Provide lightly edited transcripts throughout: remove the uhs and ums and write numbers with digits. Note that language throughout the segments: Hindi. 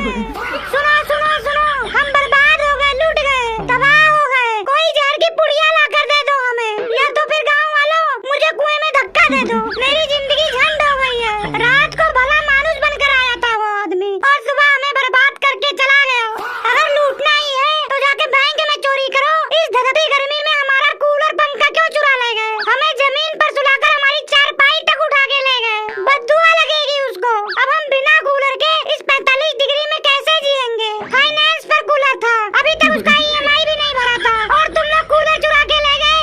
सुनो सुनो सुनो, हम बर्बाद हो गए, लूट गए, तबाह हो गए। कोई जहर की पुड़िया ला कर दे दो हमें, या तो फिर गाँव वालों मुझे कुएं में धक्का दे दो। मेरी जिंदगी झंड हो गई है। रात को भला मानुस बनकर आया था वो आदमी, और सुबह हमें बर्बाद करके चला गया। अगर लूटना ही है तो जाके बैंक में चोरी करो। इस धधती गर्मी में हमारा कूलर पंखा क्यों चुरा ले गए? हमें जमीन पर सुलाकर हमारी चारपाई तक उठा के ले गए। बद्दुआ लगेगी उसको। अब हम बिना कूलर के इस 45 डिग्री में कैसे जिएंगे? फाइनेंस पर कूलर था, अभी तक उसका EMI भी नहीं भरा था, और तुम लोग कूलर चुरा के ले गए।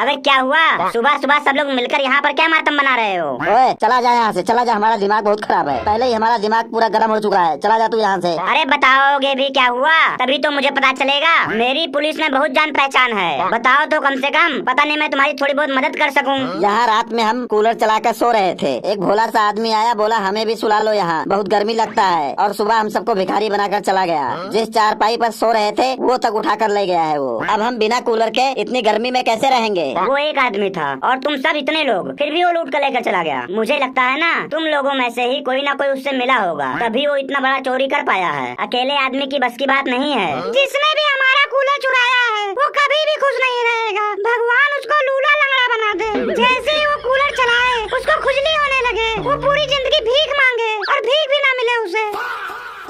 अबे क्या हुआ? सुबह सुबह सब लोग मिलकर यहाँ पर क्या मातम बना रहे हो? ओए चला जा यहाँ से, चला जा, हमारा दिमाग बहुत खराब है। पहले ही हमारा दिमाग पूरा गर्म हो चुका है। चला जा तू यहाँ से। अरे बताओगे भी क्या हुआ, तभी तो मुझे पता चलेगा। मेरी पुलिस में बहुत जान पहचान है, बताओ तो कम से कम, पता नहीं मैं तुम्हारी थोड़ी बहुत मदद कर सकूं। यहाँ रात में हम कूलर चलाकर सो रहे थे, एक भोला सा आदमी आया, बोला हमें भी सुला लो, यहाँ बहुत गर्मी लगता है, और सुबह हम सबको भिखारी बनाकर चला गया। जिस चारपाई पर सो रहे थे वो तक उठा कर ले गया है वो। अब हम बिना कूलर के इतनी गर्मी में कैसे रहेंगे? वो एक आदमी था और तुम सब इतने लोग, फिर भी वो लूट कर लेकर चला गया। मुझे लगता है ना तुम लोगों में से ही कोई ना कोई उससे मिला होगा, तभी वो इतना बड़ा चोरी कर पाया है। अकेले आदमी की बस की बात नहीं है। जिसने भी हमारा कूलर चुराया है वो कभी भी खुश नहीं रहेगा। भगवान उसको लूला लंगड़ा बना दे। जैसे ही वो कूलर चलाए उसको खुजली होने लगे, वो पूरी जिंदगी भीख मांगे और भीख भी ना मिले उसे।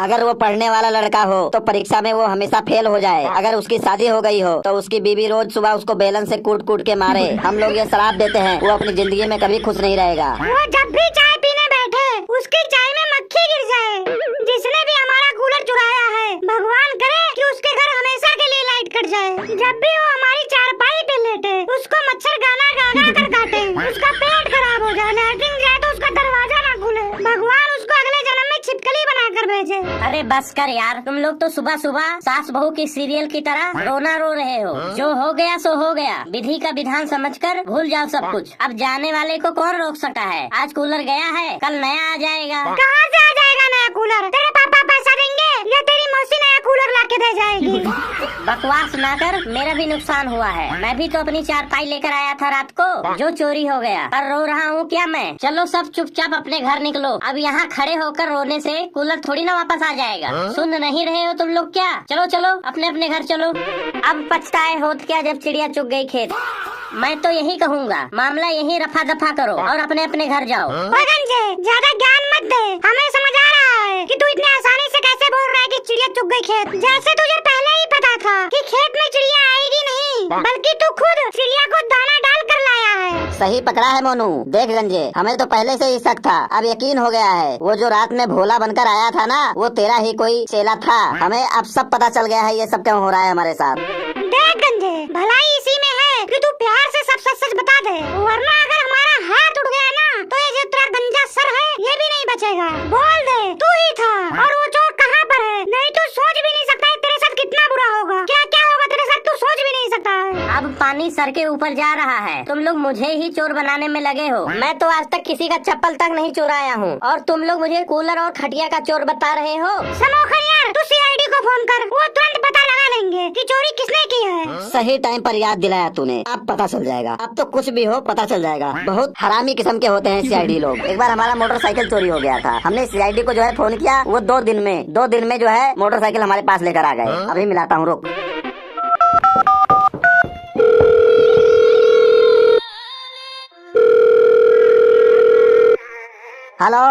अगर वो पढ़ने वाला लड़का हो तो परीक्षा में वो हमेशा फेल हो जाए। अगर उसकी शादी हो गई हो तो उसकी बीवी रोज सुबह उसको बेलन से कूट कूट के मारे। हम लोग ये श्राप देते हैं, वो अपनी जिंदगी में कभी खुश नहीं रहेगा। वो जब भी चाय पीने बैठे उसकी चाय में मक्खी गिर जाए। जिसने भी हमारा कूलर चुराया है भगवान करे कि उसके घर हमेशा के लिए लाइट कट जाए। जब भी वो हमारी चारपाई पे लेटे उसको मच्छर गाना गाना कर काटे, उसका पेट खराब हो जाए, लैट्रिन जाए तो उसका दरवाजा ना खुले। भगवान उसको अगले जन्म में छिपकली बना कर भेजे। अरे बस कर यार, तुम लोग तो सुबह सुबह सास बहू की सीरियल की तरह रोना रो रहे हो। जो हो गया सो हो गया, विधि का विधान समझकर भूल जाओ सब कुछ। अब जाने वाले को कौन रोक सकता है? आज कूलर गया है, कल नया आ जाएगा। कहाँ से आ जाएगा नया कूलर? तेरे पापा पैसा देंगे या तेरी मौसी नया कूलर ला के दे जाएगी? बकवास ना कर, मेरा भी नुकसान हुआ है। मैं भी तो अपनी चारपाई लेकर आया था रात को, जो चोरी हो गया। पर रो रहा हूँ क्या मैं? चलो सब चुपचाप अपने घर निकलो। अब यहाँ खड़े होकर रोने से कूलर थोड़ी ना वापस आ जाएगा। सुन नहीं रहे हो तुम लोग क्या? चलो चलो अपने अपने घर चलो। अब पछताए होत क्या जब चिड़िया चुग गई खेत। मैं तो यही कहूँगा, मामला यही रफा दफा करो और अपने अपने घर जाओ। गंजे ज्यादा ज्ञान मत दे, हमें समझ आ रहा है कि तू इतनी आसानी से कैसे बोल रहा है कि चिड़िया चुग गई खेत। जैसे तुझे पहले ही पता था कि खेत में चिड़िया आएगी नहीं, बल्कि तू खुद चिड़िया को दाना डाल कर लाया है। सही पकड़ा है मोनू। देख गंजे, हमें तो पहले से ही शक था, अब यकीन हो गया है। वो जो रात में भोला बनकर आया था ना, वो तेरा ही कोई चेला था। हमें अब सब पता चल गया है ये सब क्यों हो रहा है हमारे साथ। देख गंजे, भलाई इसी में है कि तू प्यार से सब सच सच बता दे, वरना अगर हमारा हाथ उठ गया ना तो ये जो तेरा गंजा सर है ये भी नहीं बचेगा। बोल दे तू ही था, और वो चोर कहाँ पर है? नहीं तो सोच भी नहीं सकता है तेरे साथ कितना बुरा होगा। क्या क्या होगा तेरे साथ तू सोच भी नहीं सकता है। अब पानी सर के ऊपर जा रहा है, तुम लोग मुझे ही चोर बनाने में लगे हो। मैं तो आज तक किसी का चप्पल तक नहीं चुराया हूँ, और तुम लोग मुझे कूलर और खटिया का चोर बता रहे हो। समोखन यार, तू CID को फोन कर, वो तुरंत पता लगा लेंगे कि चोरी किसने की है। सही टाइम पर याद दिलाया तूने, अब पता चल जाएगा। अब तो कुछ भी हो पता चल जाएगा। बहुत हरामी किस्म के होते हैं CID लोग। एक बार हमारा मोटरसाइकिल चोरी हो गया था, हमने CID को जो है फोन किया, वो 2 दिन में जो है मोटरसाइकिल हमारे पास लेकर आ गए। अभी मिलाता हूँ, रुक। हेलो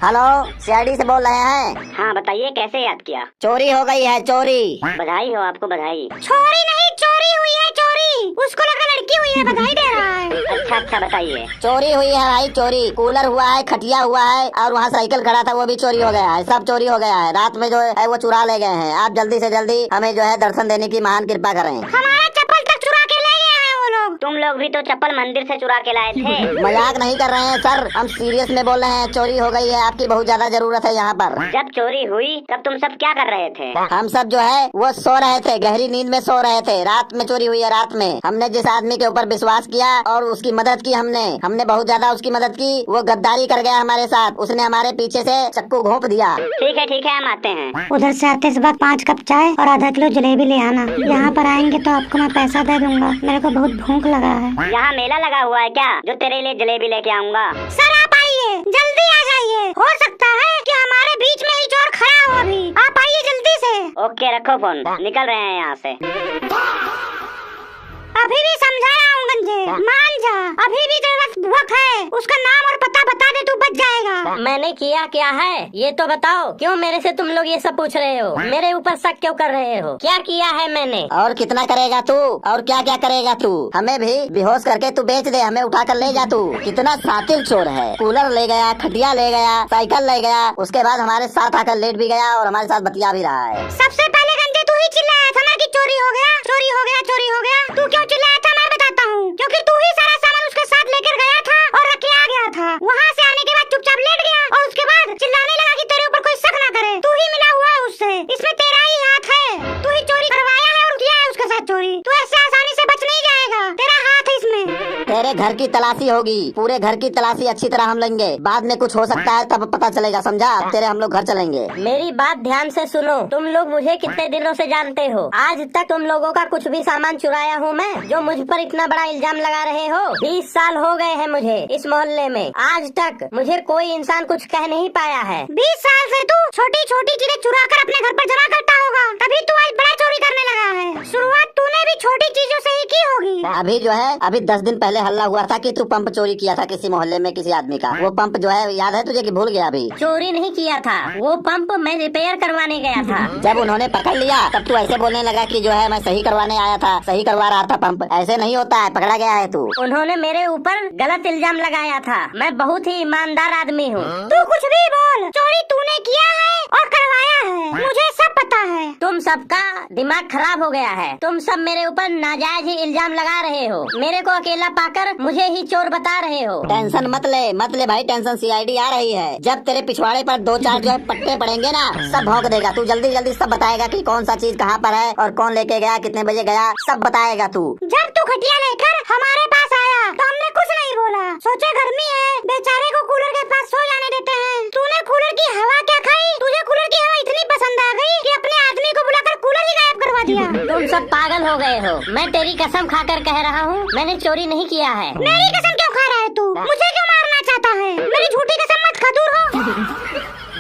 हेलो, CID से बोल रहे हैं? हाँ बताइए, कैसे याद किया? चोरी हो गई है, चोरी। बधाई हो आपको, बधाई। चोरी नहीं, चोरी हुई है, चोरी। उसको लगा लड़की हुई है, बधाई दे रहा है। अच्छा अच्छा बताइए। चोरी हुई है भाई, चोरी। कूलर हुआ है, खटिया हुआ है, और वहाँ साइकिल खड़ा था वो भी चोरी हो गया है। सब चोरी हो गया है। रात में जो है वो चुरा ले गए हैं। आप जल्दी से जल्दी हमें जो है दर्शन देने की महान कृपा करें। हमारा चप्पल तक चुरा के ले गए हैं वो लोग। तुम लोग भी तो चप्पल मंदिर से चुरा के लाए थे। मजाक नहीं कर रहे हैं सर, हम सीरियस में बोल रहे हैं। चोरी हो गई है, आपकी बहुत ज्यादा जरूरत है यहाँ पर। जब चोरी हुई तब तुम सब क्या कर रहे थे? हम सब जो है वो सो रहे थे, गहरी नींद में सो रहे थे। रात में चोरी हुई है, रात में। हमने जिस आदमी के ऊपर विश्वास किया और उसकी मदद की, हमने बहुत ज्यादा उसकी मदद की। वो गद्दारी कर गया हमारे साथ, उसने हमारे पीछे से चक्कू घोंप दिया। ठीक है हम आते हैं। उधर से आते वक्त 5 कप चाय और आधा किलो जलेबी ले आना। यहाँ पर आएंगे तो आपको मैं पैसा दे दूंगा, मेरे को बहुत भूख लगा है। यहाँ मेला लगा हुआ है क्या, जो तेरे लिए जलेबी लेके आऊँगा? सर आप आइए, जल्दी आ जाइए। हो सकता है कि हमारे बीच में ही चोर खड़ा हो। अभी आप आइए जल्दी से। ओके रखो फोन, निकल रहे हैं यहाँ से। अभी भी समझाया हूँ गंजे, मान जा। अभी भी तेरा वक्त है, उसका नाम और पता बता दे, तू बच जाएगा। मैंने किया क्या है ये तो बताओ। क्यों मेरे से तुम लोग ये सब पूछ रहे हो? मेरे ऊपर शक क्यों कर रहे हो? क्या किया है मैंने? और कितना करेगा तू? और क्या क्या करेगा तू? हमें भी बेहोश करके तू बेच दे, हमें उठा कर ले जा तू। कितना शातिर चोर है। कूलर ले गया, खटिया ले गया, साइकिल ले गया, उसके बाद हमारे साथ आकर लेट भी गया और हमारे साथ बतिया भी रहा है। सबसे पहले गंजे तू ही चिल्लाया था ना कि चोरी हो गया, चोरी हो गया, चोरी हो गया। तू क्यों चिल्लाया था मैं बताता हूँ। क्योंकि तू ही सारा सामान उसके साथ लेकर गया था और रख के आ गया था। वहाँ से आने के बाद चुपचाप लेट गया और उसके बाद चिल्लाने लगा कि तेरे ऊपर कोई शक न करे। तू ही मिला हुआ है उससे, इसमें तेरा ही हाथ है। तू ही चोरी करवाया है और किया है उसके साथ चोरी। तू ऐसे आसानी से बच नहीं जाएगा, तेरा हाथ है इसमें। तेरे घर की तलाशी होगी, पूरे घर की तलाशी अच्छी तरह हम लेंगे। बाद में कुछ हो सकता है तब पता चलेगा, समझा? अब तेरे हम लोग घर चलेंगे। मेरी बात ध्यान से सुनो। तुम लोग मुझे कितने दिनों से जानते हो? आज तक तुम लोगों का कुछ भी सामान चुराया हूँ मैं, जो मुझ पर इतना बड़ा इल्जाम लगा रहे हो? 20 साल हो गए हैं मुझे इस मोहल्ले में, आज तक मुझे कोई इंसान कुछ कह नहीं पाया है। 20 साल से तू छोटी छोटी चीजें चुरा कर अपने घर पर जमा करता होगा, तभी तू आज बड़ा चोरी करने लगा है। शुरुआत तूने भी छोटी चीजों से ही की होगी। अभी जो है, अभी 10 दिन पहले हल्ला हुआ था कि तू पंप चोरी किया था किसी मोहल्ले में किसी आदमी का। वो पंप जो है याद है तुझे कि भूल गया? अभी चोरी नहीं किया था, वो पंप मैं रिपेयर करवाने गया था। जब उन्होंने पकड़ लिया तब तू ऐसे बोलने लगा कि जो है मैं सही करवाने आया था, सही करवा रहा था पंप। ऐसे नहीं होता है, पकड़ा गया है तू। उन्होंने मेरे ऊपर गलत इल्जाम लगाया था। मैं बहुत ही ईमानदार आदमी हूँ। तू कुछ भी बोल, चोरी तूने किया है और करवाया है, मुझे सब पता है। तुम सबका दिमाग खराब हो गया है। तुम सब मेरे ऊपर नाजायज ही इल्जाम लगा रहे हो। मेरे को अकेला पाकर मुझे ही चोर बता रहे हो। टेंशन मत ले भाई, टेंशन। सीआईडी आ रही है। जब तेरे पिछवाड़े पर 2-4 जो है पट्टे पड़ेंगे ना, सब भौंक देगा। तू जल्दी जल्दी सब बताएगा कि कौन सा चीज कहाँ पर है और कौन लेके गया, कितने बजे गया, सब बताएगा तू। जब तू खटिया लेकर हमारे पास आया तो हमने कुछ नहीं बोला, सोचे गर्मी है, बेचारे को कूलर के पास सो जाने देते हैं। तूने कूलर की हवा क्या खाई? तुझे कूलर की हवा इतनी पसंद आ गई कि अपने आदमी को बुलाकर कूलर ही गायब करवा दिया। तुम सब पागल हो गए हो। मैं तेरी कसम खाकर कह रहा हूँ, मैंने चोरी नहीं किया है। मेरी कसम क्यों खा रहा है तू? मुझे क्यों मारना चाहता है? मेरी झूठी कसम मत खा, दूर हो।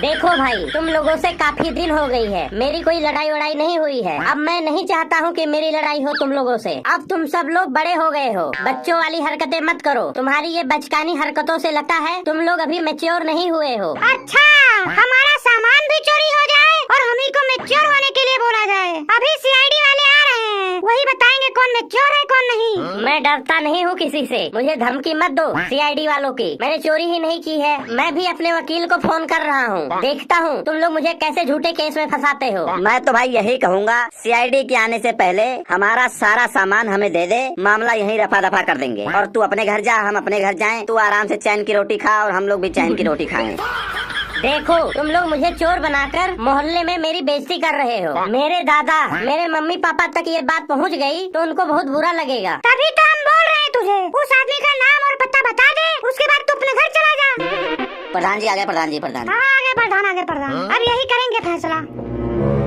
देखो भाई, तुम लोगों से काफी दिन हो गई है, मेरी कोई लड़ाई वड़ाई नहीं हुई है। अब मैं नहीं चाहता हूँ कि मेरी लड़ाई हो तुम लोगों से। अब तुम सब लोग बड़े हो गए हो, बच्चों वाली हरकतें मत करो। तुम्हारी ये बचकानी हरकतों से लगता है तुम लोग अभी मैच्योर नहीं हुए हो। अच्छा, हमारा सामान भी चोरी हो जाए और हम ही को मैच्योर होने के लिए बोला जाए। अभी सीआईडी वाले आ रहे हैं, वही बताएंगे कौन मैच्योर है कौन नहीं। मैं डरता नहीं हूँ किसी से, मुझे धमकी मत दो सीआईडी वालों की। मैंने चोरी ही नहीं की है। मैं भी अपने वकील को फोन कर रहा हूँ, देखता हूँ तुम लोग मुझे कैसे झूठे केस में फंसाते हो। मैं तो भाई यही कहूँगा, सीआईडी के आने से पहले हमारा सारा सामान हमें दे दे, मामला यही रफा दफा कर देंगे। और तू अपने घर जा, हम अपने घर जाएं, तू आराम से चैन की रोटी खा और हम लोग भी चैन की रोटी खाएं। देखो, तुम लोग मुझे चोर बनाकर मोहल्ले में मेरी बेइज्जती कर रहे हो। मेरे दादा, मेरे मम्मी पापा तक ये बात पहुंच गई तो उनको बहुत बुरा लगेगा। तभी तो हम बोल रहे हैं तुझे, उस आदमी का नाम और पता बता दे, उसके बाद तू अपने घर चला जा। प्रधान जी आ गए, प्रधान जी, प्रधान। हाँ, आगे प्रधान, आगे प्रधान। अब यही करेंगे फैसला।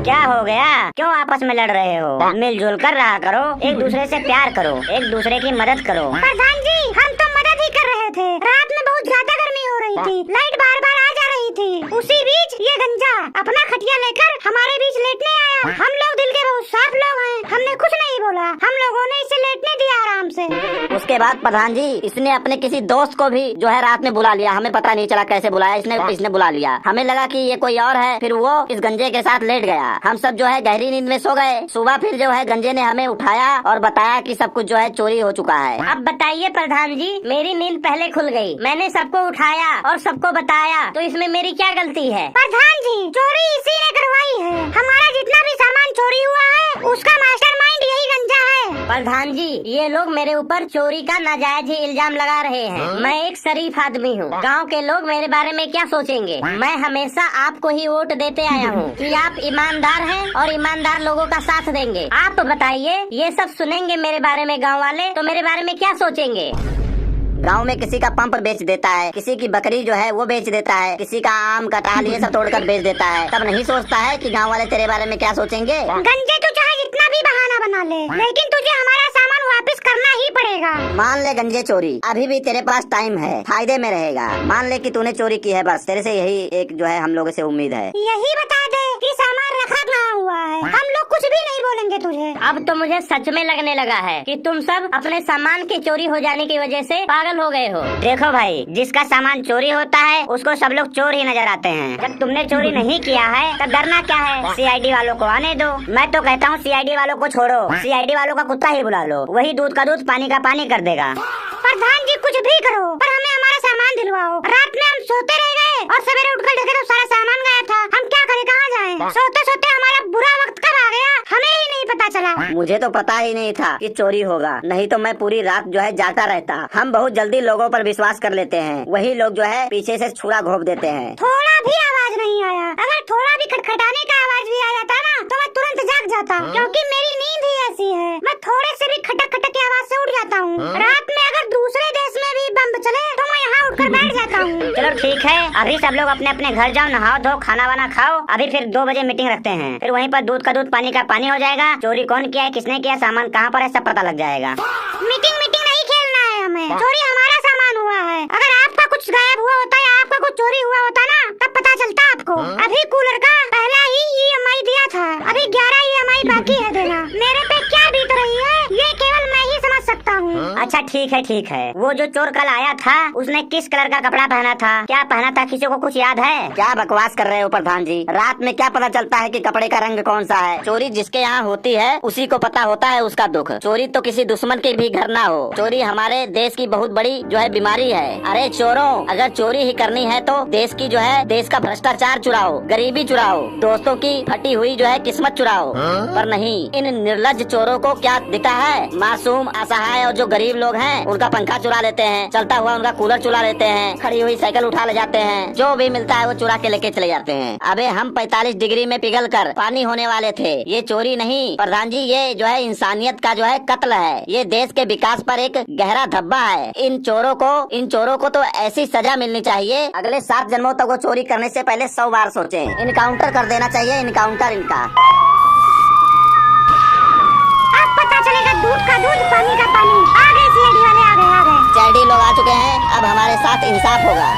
क्या हो गया? क्यों आपस में लड़ रहे हो? मिलजुल कर रहा करो, एक दूसरे से प्यार करो, एक दूसरे की मदद करो। प्रधान जी, हम तो मदद ही कर रहे थे। रात में बहुत ज्यादा गर्मी हो रही थी, लाइट बार बार आ जा रही थी। उसी बीच ये गंजा अपना खटिया लेकर हमारे बीच लेटने आया। हम लोग दिल के बहुत साफ लोग हैं, हमने कुछ नहीं बोला। हम लोगों ने इसे लेटने दिया आराम से। उसके बाद प्रधान जी इसने अपने किसी दोस्त को भी जो है रात में बुला लिया। हमें पता नहीं चला कैसे बुलाया, इसने बुला लिया। हमें लगा कि ये कोई और है, फिर वो इस गंजे के साथ लेट गया। हम सब जो है गहरी नींद में सो गए। सुबह फिर जो है गंजे ने हमें उठाया और बताया कि सब कुछ जो है चोरी हो चुका है। अब बताइए प्रधान जी, मेरी नींद पहले खुल गई, मैंने सबको उठाया और सबको बताया, तो इसमें मेरी क्या गलती है? प्रधान जी, चोरी इसी ने करवाई है। हमारा जितना भी सामान चोरी हुआ है उसका मास्टरमाइंड यही गंजा है। प्रधान जी, ये लोग मेरे ऊपर चोरी का नाजायज ही इल्जाम लगा रहे हैं। मैं एक शरीफ आदमी हूँ, गांव के लोग मेरे बारे में क्या सोचेंगे? मैं हमेशा आपको ही वोट देते आया हूँ कि आप ईमानदार हैं और ईमानदार लोगों का साथ देंगे। आप बताइए, ये सब सुनेंगे मेरे बारे में गाँव वाले, तो मेरे बारे में क्या सोचेंगे? गांव में किसी का पंप बेच देता है, किसी की बकरी जो है वो बेच देता है, किसी का आम कटहल ये सब तोड़कर बेच देता है, तब नहीं सोचता है कि गांव वाले तेरे बारे में क्या सोचेंगे? गंजे, तू चाहे जितना भी बहाना बना ले, लेकिन तुझे हमारा सामान वापस करना ही पड़ेगा। मान ले गंजे चोरी, अभी भी तेरे पास टाइम है, फायदे में रहेगा। मान ले कि तूने चोरी की है, बस तेरे से यही एक जो है हम लोगों से उम्मीद है। यही बता दे कि सामान रखा कहाँ हुआ है, हम लोग कुछ भी नहीं बोलेंगे तुझे। अब तो मुझे सच में लगने लगा है कि तुम सब अपने सामान की चोरी हो जाने की वजह से पागल हो गए हो। देखो भाई, जिसका सामान चोरी होता है उसको सब लोग चोर ही नजर आते हैं। जब तुमने चोरी नहीं किया है तो डरना क्या है? सीआईडी वालों को आने दो। मैं तो कहता हूँ सीआईडी वालों को छोड़ो, सीआईडी वालों का कुत्ता ही बुला लो, वही दूध का दूध पानी का पानी कर देगा। प्रधान जी कुछ भी करो पर हमें हमारा सामान दिलवाओ। रात में हम सोते रह गए और सवेरे उठकर देखे तो सारा सामान गायब था। हम क्या करें, कहाँ जाएं? सोते सोते हमारा बुरा वक्त कब आ गया हमें ही नहीं पता चला। मुझे तो पता ही नहीं था कि चोरी होगा, नहीं तो मैं पूरी रात जो है जाता रहता। हम बहुत जल्दी लोगों पर विश्वास कर लेते हैं, वही लोग जो है पीछे से छुरा घोंप देते हैं। थोड़ा भी आवाज नहीं आया, अगर थोड़ा भी खटखटाने का आवाज भी आ जाता ना तो मैं तुरंत जाग जाता, क्योंकि मेरी नींद ही ऐसी है। मैं थोड़े से भी खटक खटक की आवाज से उठ जाता हूँ। रात में अगर दूसरे देश में भी बम चले तो मैं यहाँ उठकर बैठ जाता हूँ। चलो ठीक है, अभी सब लोग अपने अपने घर जाओ, नहाओ धो, खाना वाना खाओ। अभी फिर 2 बजे मीटिंग रखते हैं, फिर वहीं पर दूध का दूध पानी का पानी हो जाएगा। चोरी कौन किया है, किसने किया, सामान कहाँ पर है, सब पता लग जाएगा। मीटिंग नहीं खेलना है हमें, चोरी हमारा सामान हुआ है। अगर आपका कुछ गायब हुआ होता या आपका कुछ चोरी हुआ होता ना तब पता चलता आपको। अभी कूलर का पहला ही EMI दिया था, अभी 11 EMI बाकी है देना। मेरे पे क्या बीत रही है ये केवल मैं ही समझ सकता हूँ। अच्छा ठीक है, वो जो चोर कल आया था उसने किस कलर का कपड़ा पहना था, क्या पहना था, किसी को कुछ याद है? क्या बकवास कर रहे हो प्रधान जी, रात में क्या पता चलता है कि कपड़े का रंग कौन सा है? चोरी जिसके यहाँ होती है उसी को पता होता है उसका दुख। चोरी तो किसी दुश्मन के भी घर ना हो। चोरी हमारे देश की बहुत बड़ी जो है बीमारी है। अरे चोरों, अगर चोरी ही करनी है तो देश की जो है देश का भ्रष्टाचार चुराओ, गरीबी चुराओ, दोस्तों की फटी हुई जो है किस्मत चुराओ। पर नहीं, इन निर्लज चोरों को क्या दिखता है? मासूम, असहाय और जो गरीब लोग हैं उनका पंखा चुरा लेते हैं, चलता हुआ उनका कूलर चुरा लेते हैं, खड़ी हुई साइकिल उठा ले जाते हैं, जो भी मिलता है वो चुरा के लेके चले जाते हैं। अबे हम 45 डिग्री में पिघल कर पानी होने वाले थे। ये चोरी नहीं प्रधान जी, ये जो है इंसानियत का जो है कत्ल है। ये देश के विकास पर एक गहरा धब्बा है। इन चोरों को तो ऐसी सजा मिलनी चाहिए, अगले 7 जन्मों तक वो चोरी करने से पहले 100 बार सोचें। इनकाउंटर कर देना चाहिए, इनकाउंटर इनका। अब पता चलेगा दूध का दूध पानी का पानी। आ गए सीआईडी वाले, आ गए। CID लोग आ चुके हैं, अब हमारे साथ इंसाफ होगा।